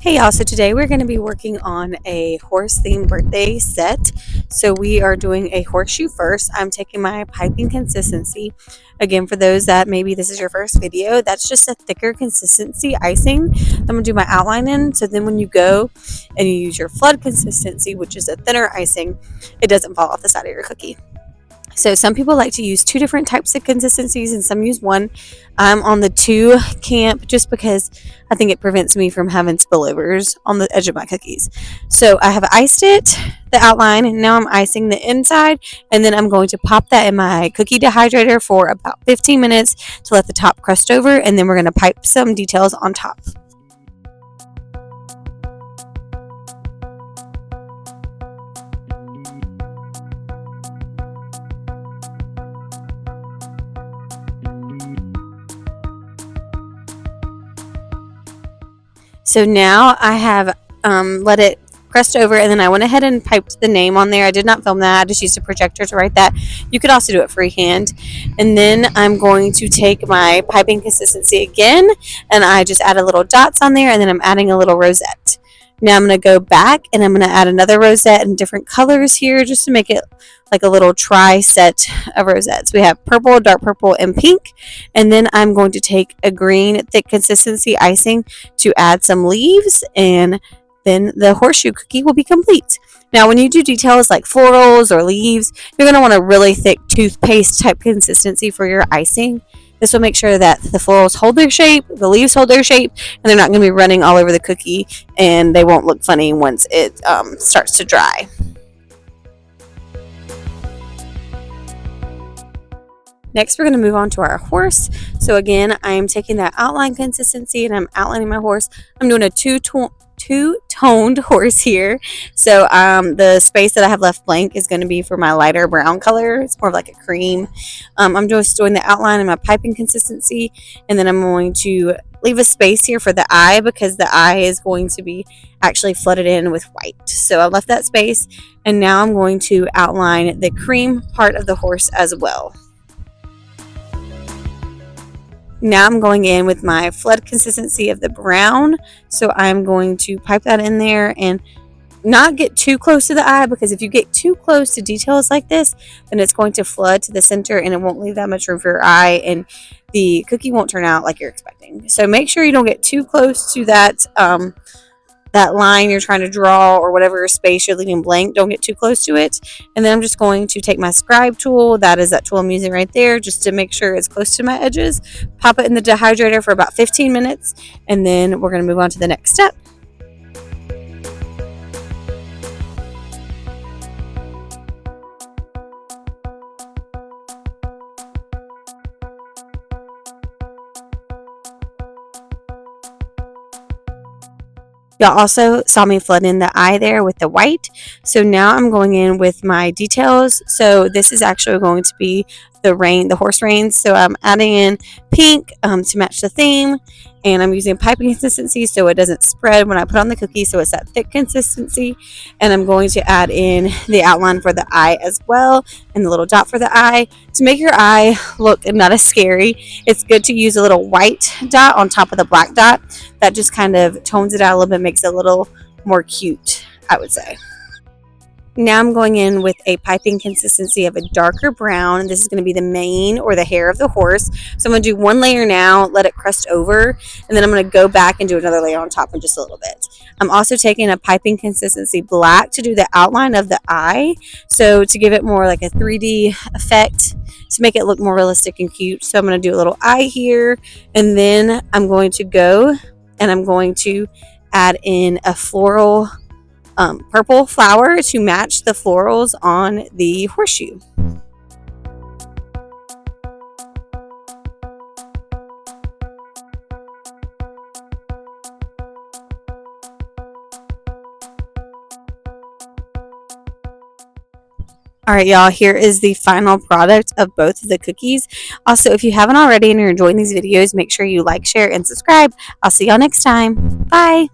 Hey y'all, so today we're going to be working on a horse themed birthday set. So we are doing a horseshoe first. I'm taking my piping consistency. Again, for those that maybe this is your first video, that's just a thicker consistency icing. I'm going to do my outline in. So then when you go and you use your flood consistency, which is a thinner icing, it doesn't fall off the side of your cookie. So some people like to use two different types of consistencies and some use one. I'm on the 2 camp just because I think it prevents me from having spillovers on the edge of my cookies. So I have iced it, the outline, and now I'm icing the inside, and then I'm going to pop that in my cookie dehydrator for about 15 minutes to let the top crust over, and then we're going to pipe some details on top. So now I have let it crust over, and then I went ahead and piped the name on there. I did not film that. I just used a projector to write that. You could also do it freehand. And then I'm going to take my piping consistency again, and I just add a little dots on there, and then I'm adding a little rosette. Now I'm going to go back, and I'm going to add another rosette in different colors here just to make it like a little tri-set of rosettes. We have purple, dark purple, and pink. And then I'm going to take a green thick consistency icing to add some leaves, and then the horseshoe cookie will be complete. Now when you do details like florals or leaves, you're going to want a really thick toothpaste type consistency for your icing. This will make sure that the florals hold their shape, the leaves hold their shape, and they're not going to be running all over the cookie, and they won't look funny once it starts to dry. Next, we're going to move on to our horse. So again, I'm taking that outline consistency and I'm outlining my horse. I'm doing a two-toned horse here. So the space that I have left blank is going to be for my lighter brown color. It's more of like a cream. I'm just doing the outline and my piping consistency, and then I'm going to leave a space here for the eye because the eye is going to be actually flooded in with white. So I left that space, and now I'm going to outline the cream part of the horse as well. Now I'm going in with my flood consistency of the brown. So I'm going to pipe that in there and not get too close to the eye, because if you get too close to details like this, then it's going to flood to the center and it won't leave that much room for your eye, and the cookie won't turn out like you're expecting. So make sure you don't get too close to that that line you're trying to draw, or whatever space you're leaving blank. Don't get too close to it. And then I'm just going to take my Scribe tool, that is that tool I'm using right there, just to make sure it's close to my edges, pop it in the dehydrator for about 15 minutes, and then we're going to move on to the next step. Y'all also saw me flood in the eye there with the white. So now I'm going in with my details. So this is actually going to be the horse reins. So I'm adding in pink to match the theme, and I'm using piping consistency so it doesn't spread when I put on the cookie, so it's that thick consistency. And I'm going to add in the outline for the eye as well, and the little dot for the eye. To make your eye look not as scary, it's good to use a little white dot on top of the black dot. That just kind of tones it out a little bit, makes it a little more cute, I would say. Now I'm going in with a piping consistency of a darker brown. This is going to be the mane or the hair of the horse. So I'm going to do one layer now, let it crust over, and then I'm going to go back and do another layer on top in just a little bit. I'm also taking a piping consistency black to do the outline of the eye. So to give it more like a 3D effect, to make it look more realistic and cute. So I'm going to do a little eye here, and then I'm going to go and I'm going to add in a floral purple flower to match the florals on the horseshoe. All right, y'all, here is the final product of both of the cookies. Also, if you haven't already and you're enjoying these videos, make sure you like, share, and subscribe. I'll see y'all next time. Bye.